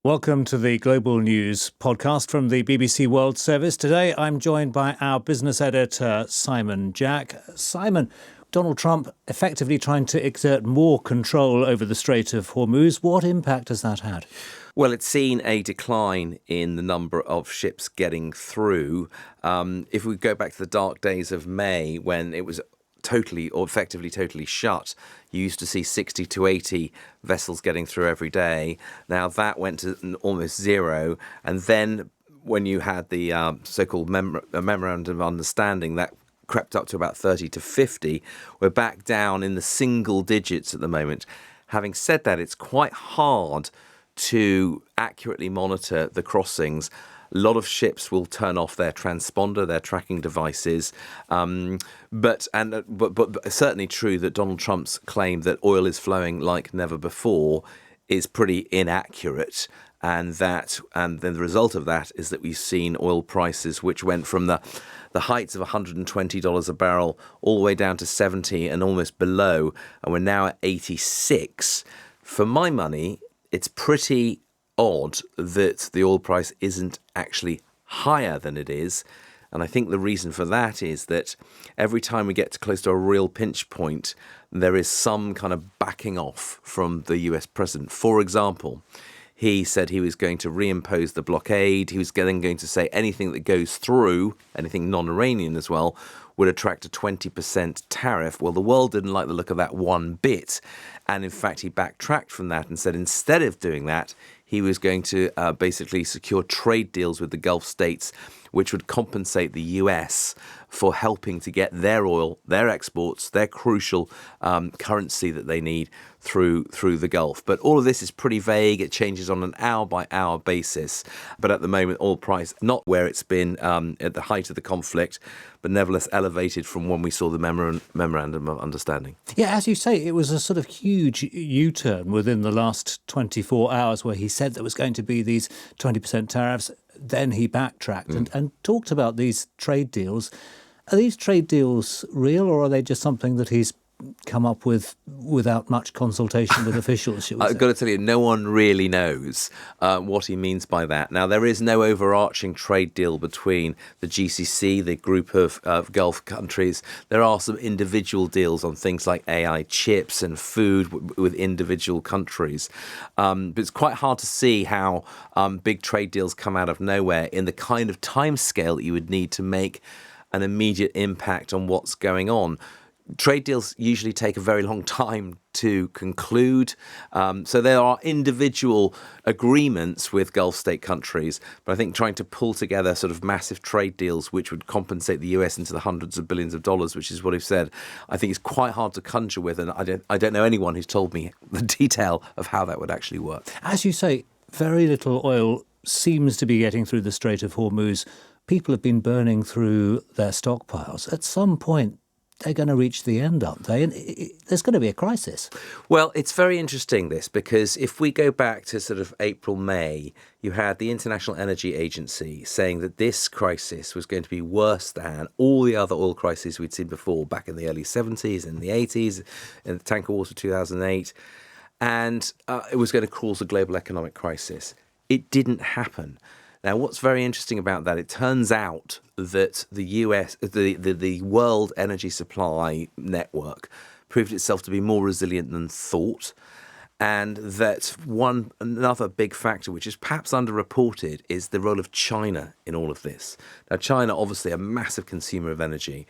Welcome to the Global News podcast from the BBC World Service. Today, I'm joined by our business editor, Simon Jack. Simon, Donald Trump effectively trying to exert more control over the Strait of Hormuz. What impact has that had? Well, it's seen a decline in the number of ships getting through. If we go back to the dark days of May, when it was effectively totally shut, you used to see 60 to 80 vessels getting through every day. Now that went to almost zero. And then when you had the so-called memorandum of understanding, that crept up to about 30 to 50. We're back down in the single digits at the moment. Having said that, it's quite hard to accurately monitor the crossings. A lot of ships will turn off their transponder, their tracking devices, but certainly true that Donald Trump's claim that oil is flowing like never before is pretty inaccurate, and then the result of that is that we've seen oil prices which went from the heights of $120 a barrel all the way down to 70 and almost below, and we're now at 86. For my money, it's pretty odd that the oil price isn't actually higher than it is. And I think the reason for that is that every time we get close to a real pinch point, there is some kind of backing off from the US president. For example, he said he was going to reimpose the blockade. He was then going to say anything that goes through, anything non-Iranian as well, would attract a 20% tariff. Well, the world didn't like the look of that one bit. And in fact, he backtracked from that and said instead of doing that, he was going to basically secure trade deals with the Gulf states, which would compensate the US for helping to get their oil, their exports, their crucial currency that they need through the Gulf. But all of this is pretty vague. It changes on an hour-by-hour basis. But at the moment, oil price not where it's been at the height of the conflict, but nevertheless elevated from when we saw the memorandum of understanding. Yeah, as you say, it was a sort of huge U-turn within the last 24 hours where he said there was going to be these 20% tariffs. Then he backtracked and talked about these trade deals. Are these trade deals real, or are they just something that he's come up with without much consultation with officials? I've got to tell you, no one really knows what he means by that. Now, there is no overarching trade deal between the GCC, the group of Gulf countries. There are some individual deals on things like AI chips and food with individual countries. But it's quite hard to see how big trade deals come out of nowhere in the kind of timescale that you would need to make an immediate impact on what's going on. Trade deals usually take a very long time to conclude. So there are individual agreements with Gulf state countries, but I think trying to pull together sort of massive trade deals which would compensate the US into the hundreds of billions of dollars, which is what he's said, I think is quite hard to conjure with. And I don't know anyone who's told me the detail of how that would actually work. As you say, very little oil seems to be getting through the Strait of Hormuz. People have been burning through their stockpiles. At some point, they're going to reach the end, aren't they? And there's going to be a crisis. Well, it's very interesting, this, because if we go back to sort of April, May, you had the International Energy Agency saying that this crisis was going to be worse than all the other oil crises we'd seen before, back in the early 70s, in the 80s, in the tanker wars of 2008. And it was going to cause a global economic crisis. It didn't happen. Now, what's very interesting about that, it turns out that the US, the world energy supply network proved itself to be more resilient than thought. And that another big factor, which is perhaps underreported, is the role of China in all of this. Now, China, obviously a massive consumer of energy.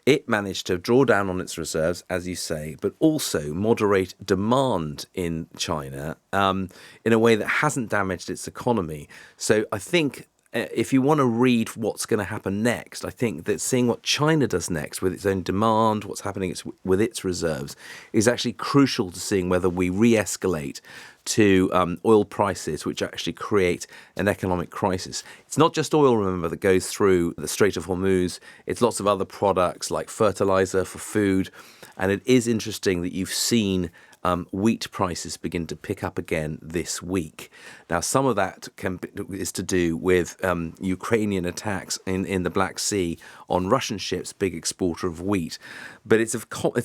It managed to draw down on its reserves, as you say, but also moderate demand in China in a way that hasn't damaged its economy. So I think if you want to read what's going to happen next, I think that seeing what China does next with its own demand, what's happening with its reserves, is actually crucial to seeing whether we re-escalate to oil prices, which actually create an economic crisis. It's not just oil, remember, that goes through the Strait of Hormuz. It's lots of other products like fertilizer for food. And it is interesting that you've seen wheat prices begin to pick up again this week. Now, some of that is to do with Ukrainian attacks in the Black Sea on Russian ships, big exporter of wheat. But it's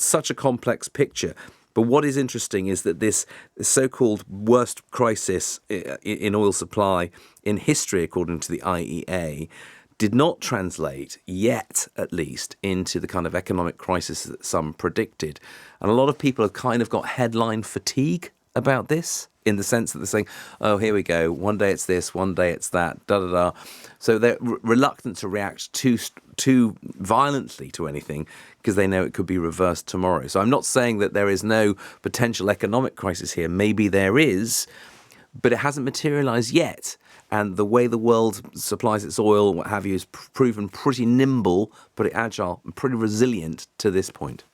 such a complex picture. But what is interesting is that this so-called worst crisis in oil supply in history, according to the IEA, did not translate yet, at least, into the kind of economic crisis that some predicted. And a lot of people have kind of got headline fatigue about this, in the sense that they're saying, oh, here we go, one day it's this, one day it's that, da-da-da. So they're reluctant to react too violently to anything because they know it could be reversed tomorrow. So I'm not saying that there is no potential economic crisis here. Maybe there is, but it hasn't materialized yet. And the way the world supplies its oil, what have you, is proven pretty nimble, pretty agile, and pretty resilient to this point.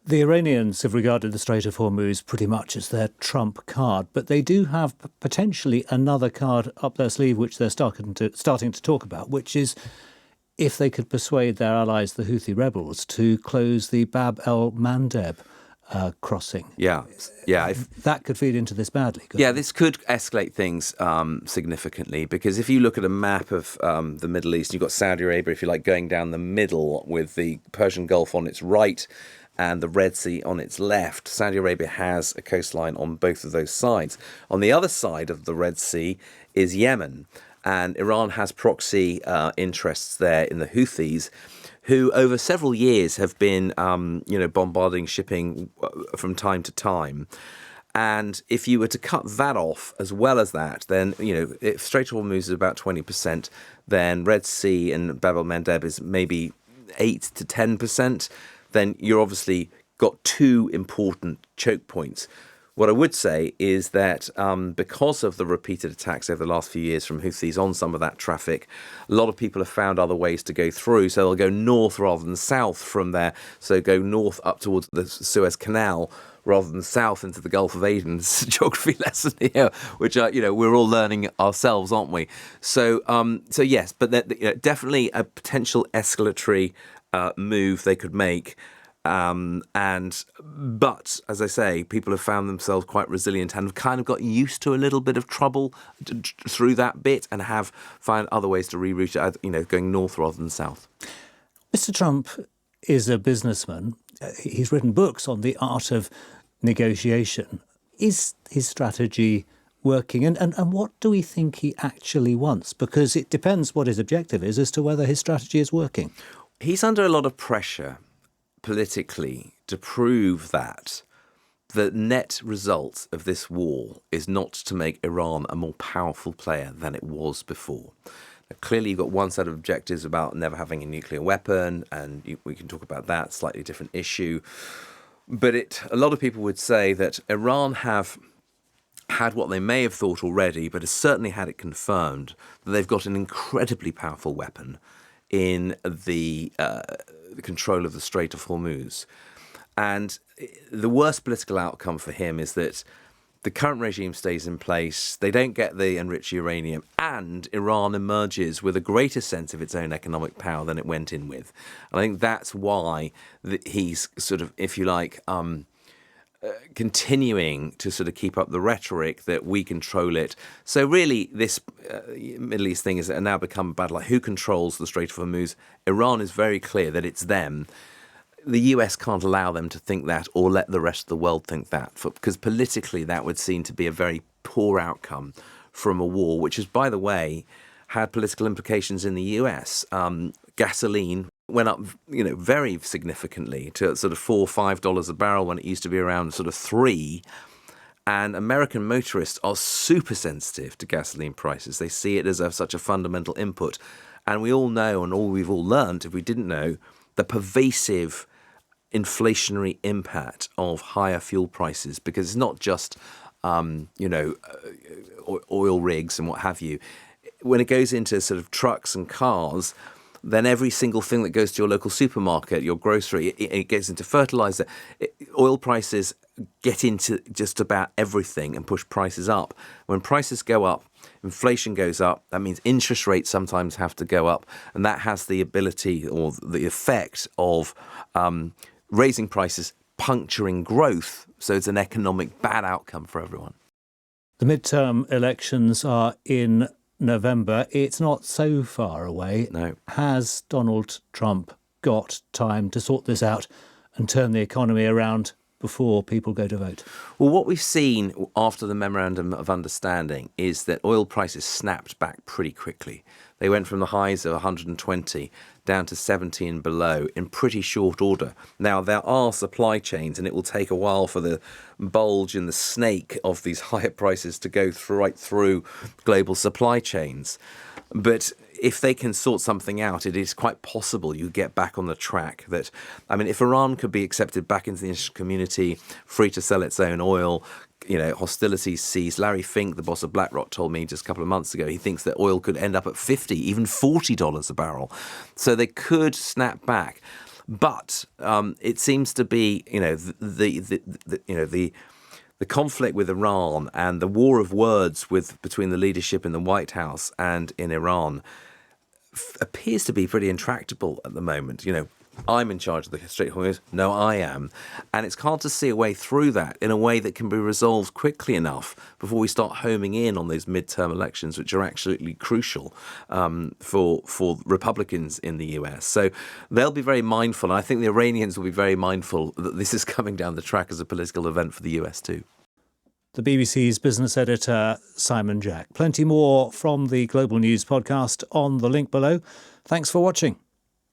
The Iranians have regarded the Strait of Hormuz pretty much as their trump card, but they do have potentially another card up their sleeve, which they're starting to talk about, which is if they could persuade their allies, the Houthi rebels, to close the Bab el-Mandeb crossing. Yeah. That could feed into this badly. Yeah, this could escalate things significantly, because if you look at a map of the Middle East, you've got Saudi Arabia, if you like, going down the middle with the Persian Gulf on its right and the Red Sea on its left. Saudi Arabia has a coastline on both of those sides. On the other side of the Red Sea is Yemen, and Iran has proxy interests there in the Houthis, who over several years have been, bombarding shipping from time to time. And if you were to cut that off as well as that, then, if Strait of Hormuz is about 20%, then Red Sea and Bab el-Mandeb is maybe 8 to 10%. Then you're obviously got two important choke points. What I would say is that because of the repeated attacks over the last few years from Houthis on some of that traffic, a lot of people have found other ways to go through. So they'll go north rather than south from there. So go north up towards the Suez Canal rather than south into the Gulf of Aden. It's a geography lesson here, which we're all learning ourselves, aren't we? So yes, but definitely a potential escalatory move they could make. But as I say, people have found themselves quite resilient and have kind of got used to a little bit of trouble through that bit and have found other ways to reroute it, going north rather than south. Mr. Trump is a businessman. He's written books on the art of negotiation. Is his strategy working? And what do we think he actually wants? Because it depends what his objective is as to whether his strategy is working. He's under a lot of pressure politically to prove that the net result of this war is not to make Iran a more powerful player than it was before. Now, clearly, you've got one set of objectives about never having a nuclear weapon, and we can talk about that, slightly different issue. But a lot of people would say that Iran have had what they may have thought already, but has certainly had it confirmed, that they've got an incredibly powerful weapon in the control of the Strait of Hormuz. And the worst political outcome for him is that the current regime stays in place, they don't get the enriched uranium, and Iran emerges with a greater sense of its own economic power than it went in with. And I think that's why he's sort of, if you like, continuing to sort of keep up the rhetoric that we control it. So really, this Middle East thing has now become a battle like who controls the Strait of Hormuz. Iran is very clear that it's them. The US can't allow them to think that or let the rest of the world think that, because politically that would seem to be a very poor outcome from a war, which has, by the way, had political implications in the US. Gasoline went up, very significantly to sort of $4 or $5 a barrel when it used to be around sort of $3. And American motorists are super sensitive to gasoline prices. They see it as such a fundamental input. And we all know, and we've all learned, if we didn't know, the pervasive inflationary impact of higher fuel prices, because it's not just, oil rigs and what have you. When it goes into sort of trucks and cars, then every single thing that goes to your local supermarket, your grocery, it gets into fertilizer. Oil prices get into just about everything and push prices up. When prices go up, inflation goes up. That means interest rates sometimes have to go up. And that has the ability or the effect of raising prices, puncturing growth. So it's an economic bad outcome for everyone. The midterm elections are in November. It's not so far away. No. Has Donald Trump got time to sort this out and turn the economy around before people go to vote? Well, what we've seen after the Memorandum of Understanding is that oil prices snapped back pretty quickly. They went from the highs of 120 down to 70 and below in pretty short order. Now, there are supply chains, and it will take a while for the bulge in the snake of these higher prices to go right through global supply chains. But if they can sort something out, it is quite possible you get back on the track. That, I mean, if Iran could be accepted back into the international community, free to sell its own oil, hostilities cease. Larry Fink, the boss of BlackRock, told me just a couple of months ago he thinks that oil could end up at $50, even $40 a barrel. So they could snap back. But it seems to be, the conflict with Iran and the war of words between the leadership in the White House and in Iran appears to be pretty intractable at the moment. I'm in charge of the Strait of Hormuz. No, I am. And it's hard to see a way through that in a way that can be resolved quickly enough before we start homing in on those midterm elections, which are absolutely crucial for Republicans in the US. So they'll be very mindful. And I think the Iranians will be very mindful that this is coming down the track as a political event for the US too. The BBC's business editor, Simon Jack. Plenty more from the Global News podcast on the link below. Thanks for watching.